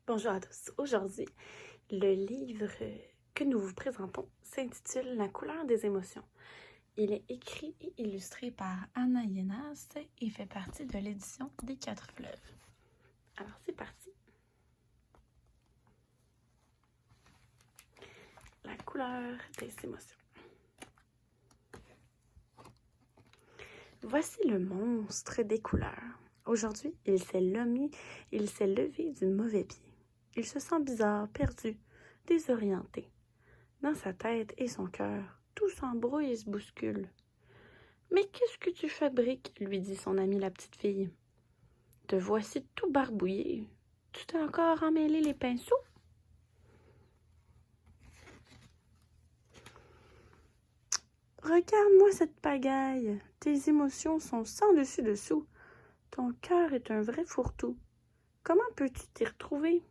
Bonjour à tous. Aujourd'hui, le livre que nous vous présentons s'intitule La couleur des émotions. Il est écrit et illustré par Anna Yenas et fait partie de l'édition des 4 fleuves. Alors, c'est parti. La couleur des émotions. Voici le monstre des couleurs. Aujourd'hui, il s'est levé du mauvais pied. Il se sent bizarre, perdu, désorienté. Dans sa tête et son cœur, tout s'embrouille et se bouscule. « Mais qu'est-ce que tu fabriques ?» lui dit son amie la petite fille. « Te voici tout barbouillé. Tu t'es encore emmêlé les pinceaux? » « Regarde-moi cette pagaille. Tes émotions sont sans dessus-dessous. Ton cœur est un vrai fourre-tout. Comment peux-tu t'y retrouver? »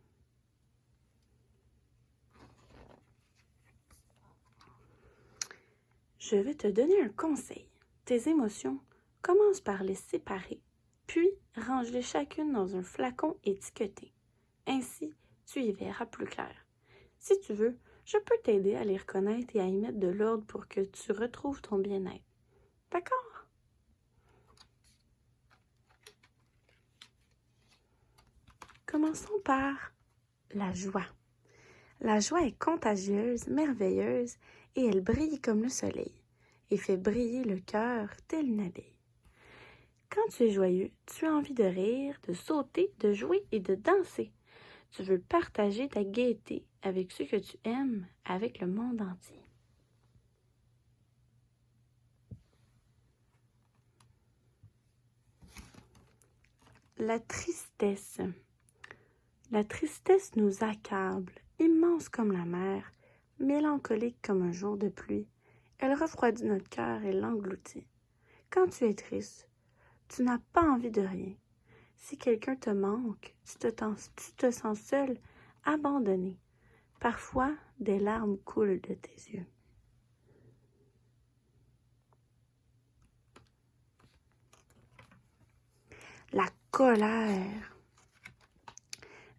Je vais te donner un conseil. Tes émotions, commence par les séparer, puis range-les chacune dans un flacon étiqueté. Ainsi, tu y verras plus clair. Si tu veux, je peux t'aider à les reconnaître et à y mettre de l'ordre pour que tu retrouves ton bien-être. D'accord? Commençons par la joie. La joie est contagieuse, merveilleuse, et elle brille comme le soleil, et fait briller le cœur tel une abeille. Quand tu es joyeux, tu as envie de rire, de sauter, de jouer et de danser. Tu veux partager ta gaieté avec ceux que tu aimes, avec le monde entier. La tristesse. La tristesse nous accable, immense comme la mer, mélancolique comme un jour de pluie. Elle refroidit notre cœur et l'engloutit. Quand tu es triste, tu n'as pas envie de rien. Si quelqu'un te manque, tu te sens seul, abandonné. Parfois, des larmes coulent de tes yeux. La colère.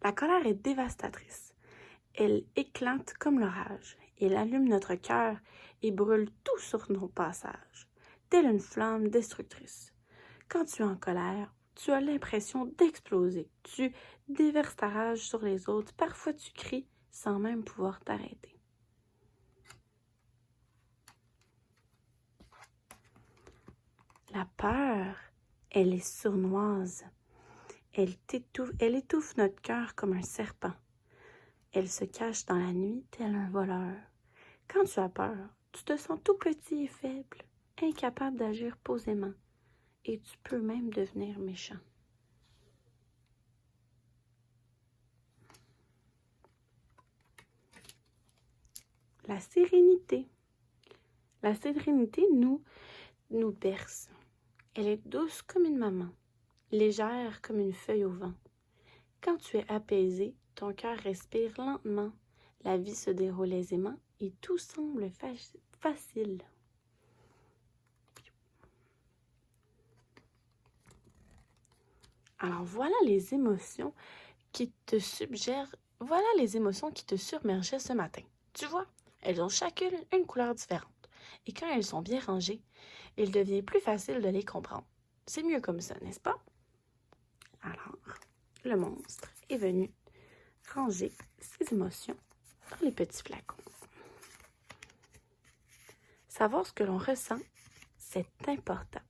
La colère est dévastatrice. Elle éclate comme l'orage. Elle allume notre cœur et brûle tout sur nos passages, telle une flamme destructrice. Quand tu es en colère, tu as l'impression d'exploser. Tu déverses ta rage sur les autres. Parfois, tu cries sans même pouvoir t'arrêter. La peur, elle est sournoise. Elle étouffe notre cœur comme un serpent. Elle se cache dans la nuit tel un voleur. Quand tu as peur, tu te sens tout petit et faible, incapable d'agir posément, et tu peux même devenir méchant. La sérénité. La sérénité nous berce. Elle est douce comme une maman, légère comme une feuille au vent. Quand tu es apaisé, ton cœur respire lentement, la vie se déroule aisément et tout semble facile. Alors voilà les émotions qui te submergeaient ce matin. Tu vois, elles ont chacune une couleur différente. Et quand elles sont bien rangées, il devient plus facile de les comprendre. C'est mieux comme ça, n'est-ce pas? Alors, le monstre est venu ranger ses émotions dans les petits flacons. Savoir ce que l'on ressent, c'est important.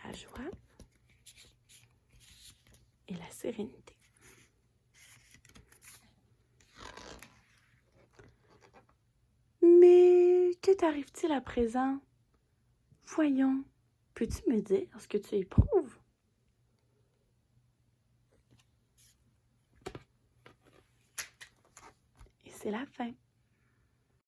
La joie et la sérénité. Mais que t'arrive-t-il à présent? Voyons, peux-tu me dire ce que tu éprouves? Et c'est la fin.